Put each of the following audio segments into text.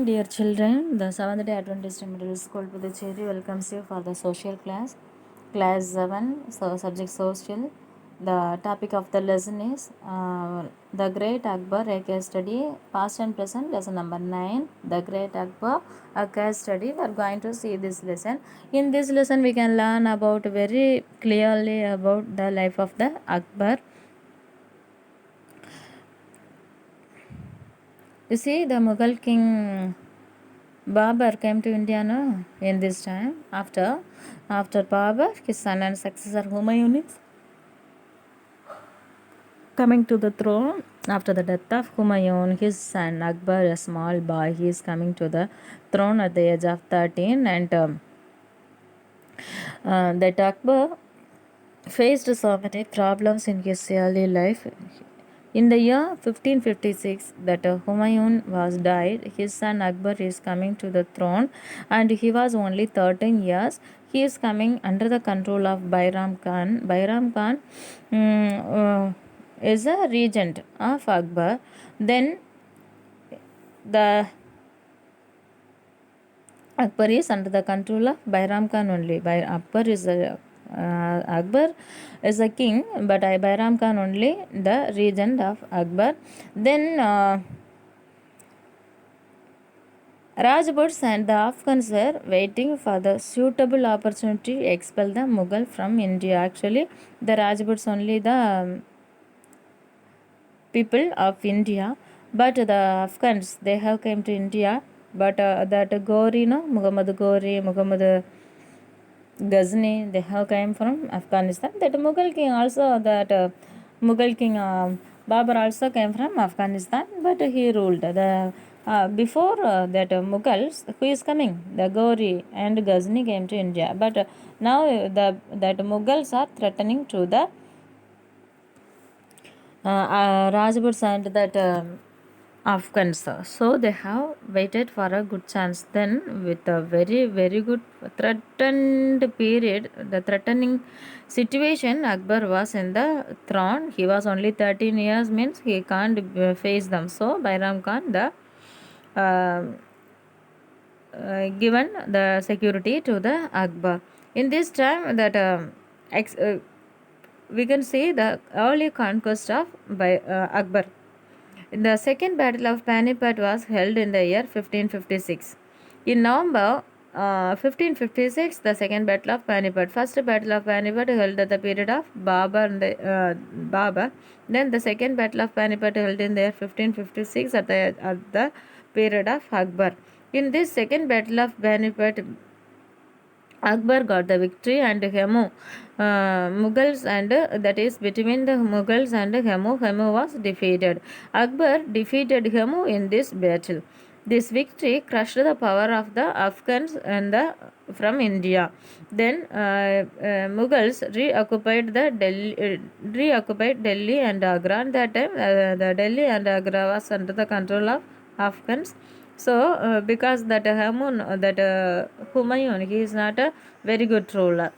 Dear children, the Seventh Day Adventist Middle School Puducherry welcomes you for the social class, class 7, so subject social. The topic of the lesson is the Great Akbar, a case study, past and present, lesson number 9. The Great Akbar, a case study. We are going to see this lesson. In this lesson, we can learn about very clearly about the life of the Akbar. You see, the Mughal king Babur came to India no, in this time. After Babur, his son and successor Humayun is coming to the throne. After the death of Humayun, his son Akbar, a small boy, he is coming to the throne at the age of 13, and that Akbar faced so many problems in his early life. In the year 1556, that Humayun was died, his son Akbar is coming to the throne, and he was only 13 years. He is coming under the control of Bairam Khan. Bairam Khan is a regent of Akbar. Then the Akbar is under the control of Bairam Khan only. Akbar is a king, but Bairam Khan only the regent of Akbar. Then Rajputs and the Afghans were waiting for the suitable opportunity to expel the Mughal from India. Actually, the Rajputs only the people of India, but the Afghans they have came to India. But that Gori, no, Muhammad Gori, Muhammad Ghazni, they have came from Afghanistan. That Mughal king also, that Mughal king Babur also came from Afghanistan, but he ruled. The before that Mughals, who is coming? The Gori and Ghazni came to India, but now that Mughals are threatening to the Rajputs and that Afghans. So they have waited for a good chance. Then, with a very, very good threatened period, the threatening situation, Akbar was in the throne. He was only 13 years, means he can't face them. So, Bairam Khan, the given the security to the Akbar. In this time, that we can see the early conquest of by Akbar. The second battle of Panipat was held in the year 1556. In November 1556, the second battle of Panipat. First battle of Panipat held at the period of Babur. Babur. Then the second battle of Panipat held in the year 1556 at the period of Akbar. In this second battle of Panipat, Akbar got the victory, and Mughals, and that is between the Mughals and Hemu was defeated. Akbar defeated Hemu in this battle. This victory crushed the power of the Afghans and from India. Then Mughals reoccupied Delhi and Agra. At that time, the Delhi and Agra was under the control of Afghans. So, because that Humayun, he is not a very good ruler.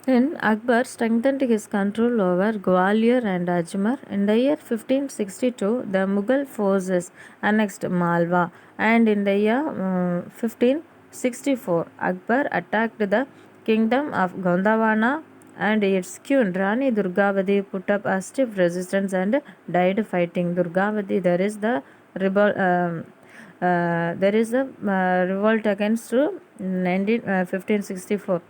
Then Akbar strengthened his control over Gwalior and Ajmer. In the year 1562, the Mughal forces annexed Malwa, and in the year 1564, Akbar attacked the kingdom of Gondwana, and its queen Rani Durgavati put up a stiff resistance and died fighting. Durgavati, there is a revolt against 1564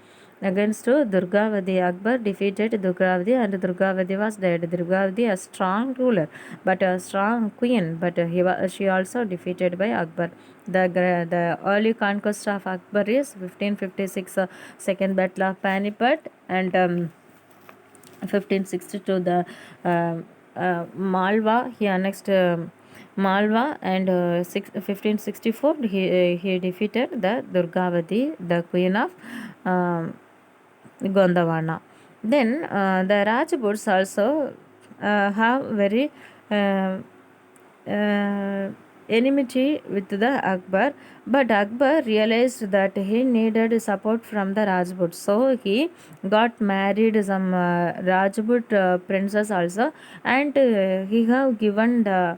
against Durgavati. Akbar defeated Durgavati, and Durgavati was dead. Durgavati, a strong ruler, but a strong queen, but she also defeated by Akbar. The early conquest of Akbar is 1556, second battle of Panipat, and 1562 the Malwa. He annexed Malwa, and 1564 he defeated the Durgavati, the queen of Gondwana. Then the Rajputs also have very uh, enmity with the Akbar, but Akbar realized that he needed support from the Rajputs, so he got married some Rajput princess also, and he have given the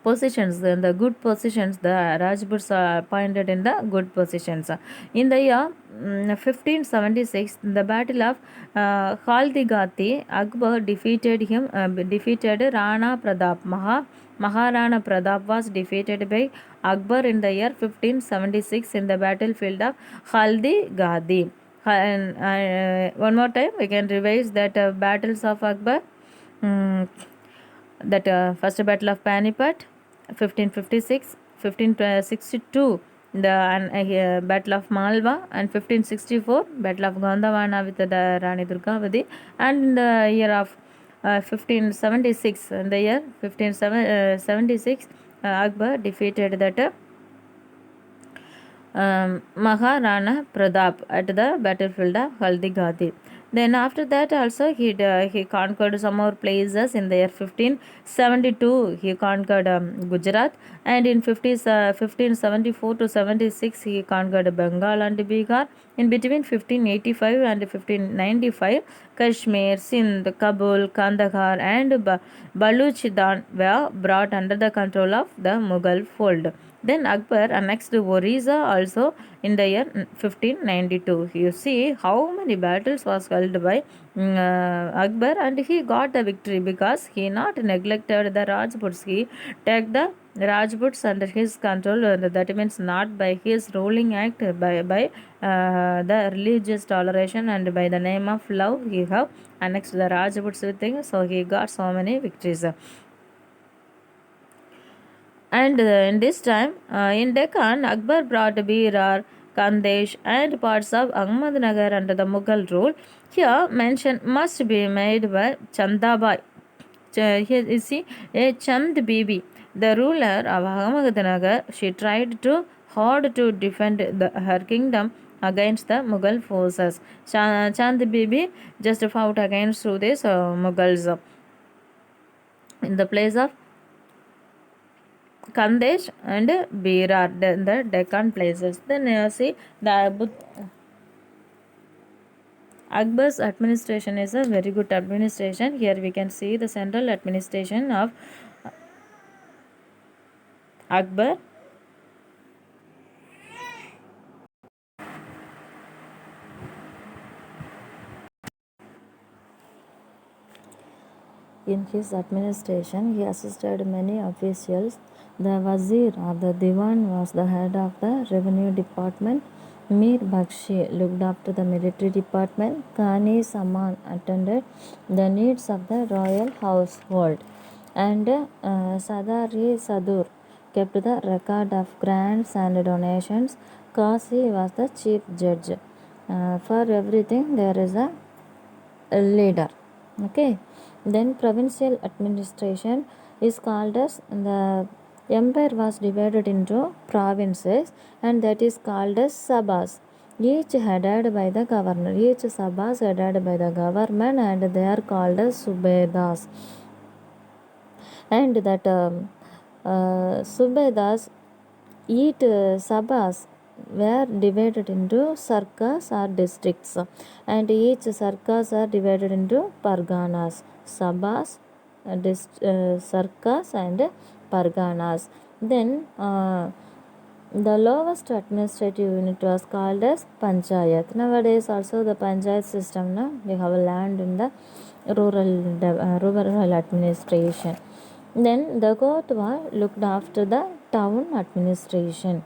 positions, in the good positions, the Rajputs are appointed in the good positions. In the year 1576, the Battle of Haldigati, Akbar defeated Rana Pratap. Maharana Pratap was defeated by Akbar in the year 1576 in the battlefield of Haldigati. And one more time, we can revise that battles of Akbar. Mm, that first battle of Panipat 1556, 1562 the battle of Malwa, and 1564 battle of Gondwana with the Rani Durgavati, and in the year of 1576, in the year 1576, Akbar defeated that Maharana Pratap at the battlefield of Haldigati. Then after that also he conquered some more places. In the year 1572 he conquered Gujarat, and in 1574 to 76 he conquered Bengal and Bihar. In between 1585 and 1595 Kashmir, Sindh, Kabul, Kandahar and Baluchistan were brought under the control of the Mughal fold. Then Akbar annexed Orissa also in the year 1592. You see how many battles was held by Akbar, and he got the victory because he not neglected the Rajputs. He took the Rajputs under his control. That means not by his ruling act, by the religious toleration and by the name of love. He have annexed the Rajputs with things. So he got so many victories. And in this time, in Deccan, Akbar brought Berar, Kandesh, and parts of Ahmednagar under the Mughal rule. Here, mention must be made by Chandabai. Here you see a Chand Bibi, the ruler of Ahmednagar. She tried to hard to defend her kingdom against the Mughal forces. Chand Bibi just fought against these Mughals in the place of Kandesh and Berar, the Deccan places. Then see the Akbar's administration is a very good administration. Here we can see the central administration of Akbar. In his administration, he assisted many officials. The Wazir of the Diwan was the head of the revenue department. Mir Bakshi looked after the military department. Kani Saman attended the needs of the royal household. And Sadari Sadur kept the record of grants and donations. Kasi was the chief judge. For everything, there is a leader. Okay. Then provincial administration is called as the empire was divided into provinces, and that is called as sabas, each headed by the governor. Each sabas headed by the government, and they are called as subedas. And that subedas, each sabas were divided into sarkas or districts, and each sarkas are divided into parganas. Sabas, sarkas and parganas. Then the lowest administrative unit was called as panchayat. Nowadays also the panchayat system, now we have land in the rural administration. Then the Kotwa looked after the town administration.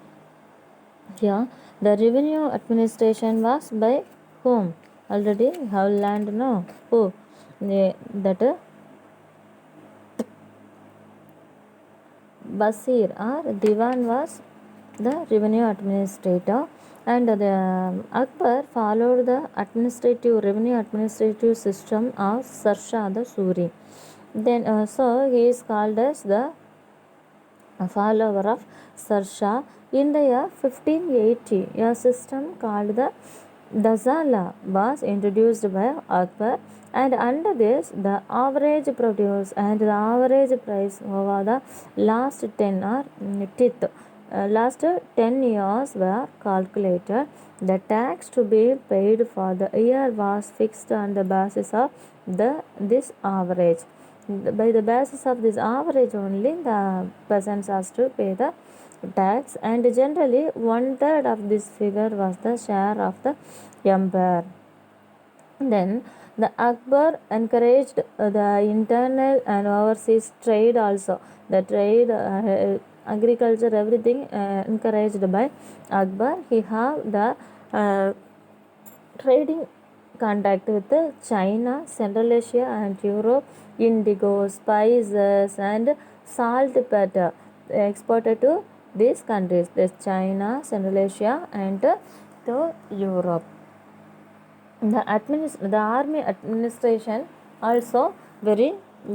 Here the revenue administration was by whom? Already we have land, no? Who? That Basir or Diwan was the revenue administrator, and the Akbar followed the revenue administrative system of Sir the Suri. Then so he is called as the follower of Sir. In the year 1580, a system called the Dazala was introduced by Akbar, and under this the average produce and the average price over the last 10 or last 10 years were calculated. The tax to be paid for the year was fixed on the basis of this average. By the basis of this average only, the peasants has to pay the tax, and generally one third of this figure was the share of the empire. Then the Akbar encouraged the internal and overseas trade also. The trade, agriculture, everything encouraged by Akbar. He have the trading contact with China, Central Asia and Europe, indigo, spices and salt pepper exported to these countries, this China, Central Asia and to Europe. The army administration also very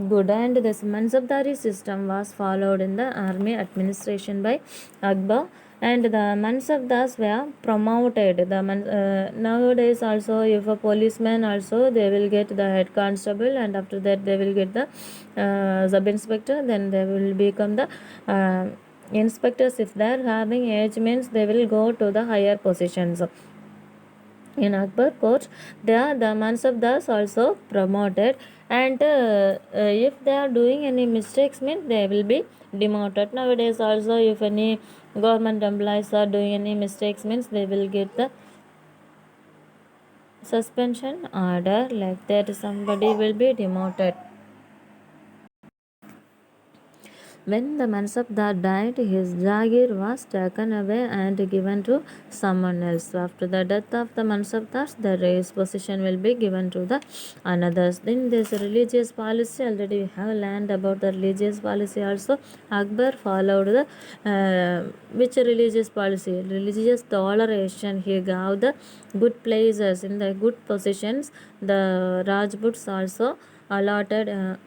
good, and this Mansabdari system was followed in the army administration by Akbar, and the Mansabdars were promoted. Nowadays also, if a policeman also, they will get the head constable, and after that they will get the sub inspector, then they will become the inspectors. If they are having age means, they will go to the higher positions. In Akbar court, the Mansabdars also promoted, and if they are doing any mistakes means they will be demoted. Nowadays also, if any government employees are doing any mistakes means, they will get the suspension order, like that somebody will be demoted. When the Mansabdar died, his Jagir was taken away and given to someone else. After the death of the Mansabdars, his position will be given to the another's. Then this religious policy, already we have learned about the religious policy also. Akbar followed the which religious policy? Religious toleration. He gave the good places in the good positions. The Rajputs also allotted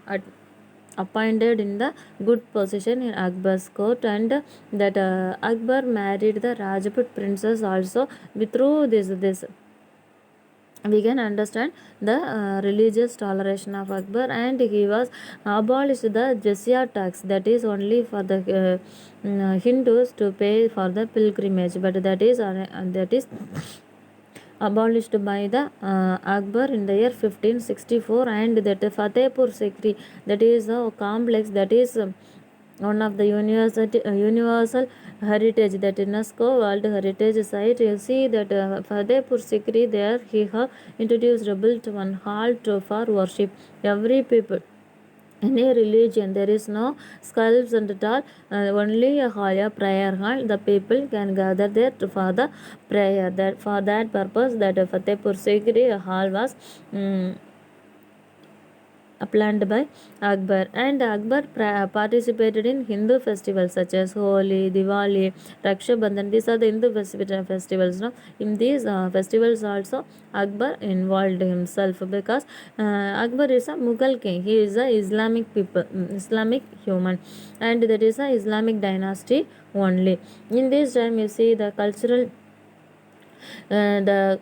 appointed in the good position in Akbar's court, and that Akbar married the Rajput princess also. Through this we can understand the religious toleration of Akbar, and he was abolished the jizya tax, that is only for the Hindus to pay for the pilgrimage, but that is abolished by the Akbar in the year 1564. And that Fatehpur Sikri, that is a complex, that is one of the universal heritage, that UNESCO World Heritage Site. You see that Fatehpur Sikri, there he have introduced, built one hall for worship. Every people, any religion, there is no skulls and at all, only a hall, a prayer hall. The people can gather there for the prayer. That for that purpose, that Fatehpur Sikri hall was planned by Akbar, and Akbar participated in Hindu festivals such as Holi, Diwali, Raksha Bandhan. These are the Hindu festivals. No? In these festivals also, Akbar involved himself, because Akbar is a Mughal king. He is a Islamic Islamic human, and that is a Islamic dynasty only. In this time, you see the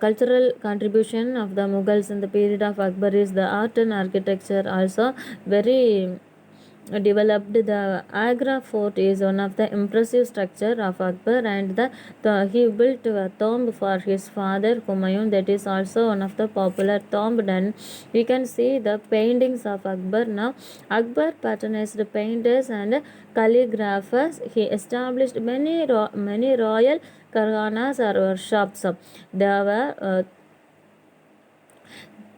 cultural contribution of the Mughals in the period of Akbar is the art and architecture also very developed. The Agra fort is one of the impressive structure of Akbar, and he built a tomb for his father Humayun, that is also one of the popular tomb. Then we can see the paintings of Akbar. Now Akbar patronized painters and calligraphers. He established many royal karhanas or workshops. There were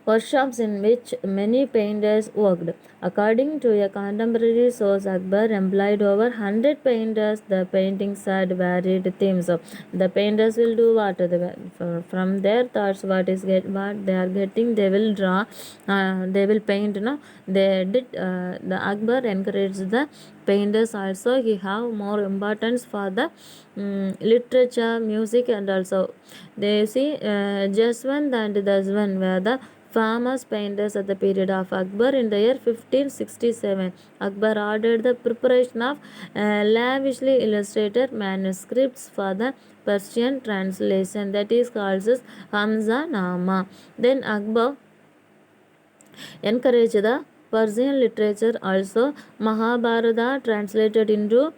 workshops in which many painters worked. According to a contemporary source, Akbar employed over 100 painters. The paintings had varied themes. The painters will do what? From their thoughts, what they are getting, they will draw, they will paint. No? They did. The Akbar encouraged the painters also. He have more importance for the literature, music, and also they see Jaswant and Daswant were the famous painters at the period of Akbar. In the year 1567, Akbar ordered the preparation of lavishly illustrated manuscripts for the Persian translation, that is called as Hamza Nama. Then Akbar encouraged the Persian literature also. Mahabharata translated into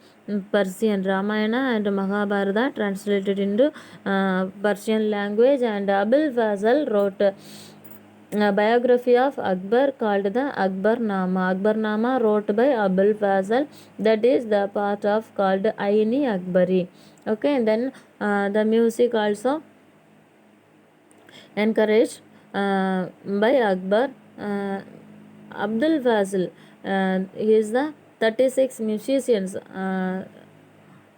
Persian, Ramayana and Mahabharata translated into Persian language, and Abul Fazl wrote A biography of Akbar called the Akbarnama. Akbarnama wrote by Abul Fazl, that is the part of called Aini Akbari. Okay, and then the music also encouraged by Akbar. Abdul Fazl, he is the 36 musicians,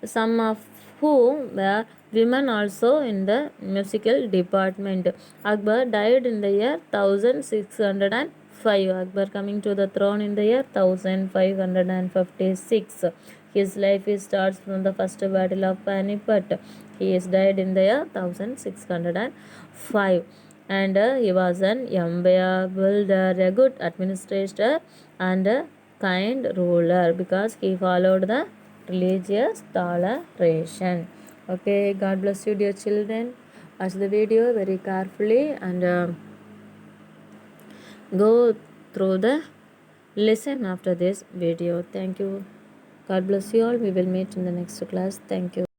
some of whom were women also in the musical department. Akbar died in the year 1605. Akbar coming to the throne in the year 1556. His life starts from the first battle of Panipat. He is died in the year 1605, and he was an amiable, a good administrator, and a kind ruler because he followed the religious toleration. Okay, God bless you, dear children. Watch the video very carefully and go through the lesson after this video. Thank you. God bless you all. We will meet in the next class. Thank you.